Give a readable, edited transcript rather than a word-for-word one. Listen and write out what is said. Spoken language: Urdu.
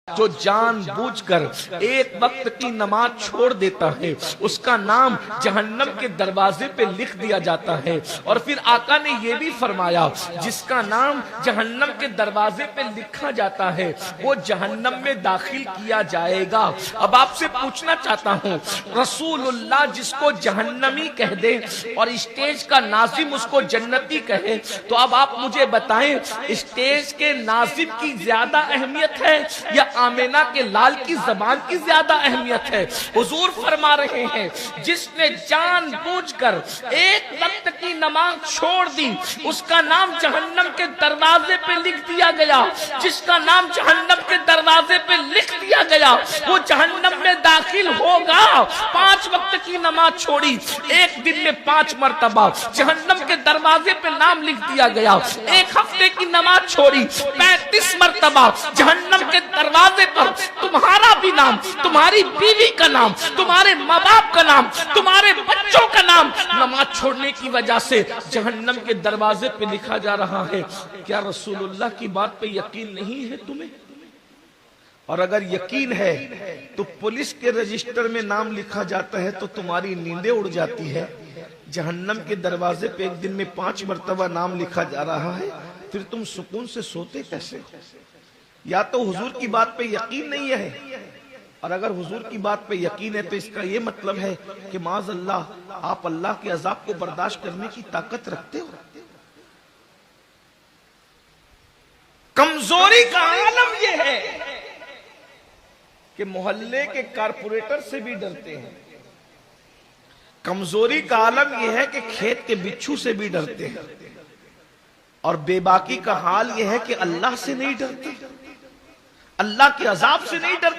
جو جان بوجھ کر ایک وقت کی نماز چھوڑ دیتا ہے اس کا نام جہنم کے دروازے پہ لکھ دیا جاتا ہے۔ اور پھر آقا نے یہ بھی فرمایا جس کا نام جہنم کے دروازے پہ لکھا جاتا ہے وہ جہنم میں داخل کیا جائے گا۔ اب آپ سے پوچھنا چاہتا ہوں، رسول اللہ جس کو جہنمی کہہ دے اور اسٹیج کا ناظم اس کو جنتی کہے، تو اب آپ مجھے بتائیں اسٹیج کے ناظم کی زیادہ اہمیت ہے یا آمینہ کے لال کی زبان کی زیادہ اہمیت ہے؟ حضور فرما رہے ہیں جس نے جان بوجھ کر ایک وقت کی نماز چھوڑ دی اس کا نام جہنم کے دروازے پہ لکھ دیا گیا۔ جس کا نام جہنم کے دروازے پہ لکھ دیا گیا وہ جہنم میں داخل ہوگا۔ 5 وقت کی نماز چھوڑی، ایک دن میں 5 مرتبہ جہنم کے دروازے پہ نام لکھ دیا گیا۔ 1 ہفتے کی نماز چھوڑی، 35 مرتبہ جہنم کے دروازے پر تمہارا بھی نام، تمہاری بیوی کا نام، تمہارے ماں باپ کا نام، تمہارے بچوں کا نام نماز چھوڑنے کی وجہ سے جہنم کے دروازے پہ لکھا جا رہا ہے۔ کیا رسول اللہ کی بات پہ یقین نہیں ہے تمہیں؟ اور اگر یقین ہے تو پولیس کے رجسٹر میں نام لکھا جاتا ہے تو تمہاری نیندیں اڑ جاتی ہے۔ جہنم کے دروازے پہ ایک دن میں 5 مرتبہ نام لکھا جا رہا ہے، پھر تم سکون سے سوتے کیسے؟ یا تو حضور کی بات پہ یقین نہیں ہے، اور اگر حضور کی بات پہ یقین ہے تو اس کا یہ مطلب ہے کہ معاذ اللہ آپ اللہ کے عذاب کو برداشت کرنے کی طاقت رکھتے ہو۔ کمزوری کا عالم یہ ہے کہ محلے کے کارپوریٹر سے بھی ڈرتے ہیں۔ کمزوری کا عالم یہ ہے کہ کھیت کے بچھو سے بھی ڈرتے ہیں، اور بے باکی کا حال یہ ہے کہ اللہ سے نہیں ڈرتے، اللہ کے عذاب سے نہیں ڈرتے۔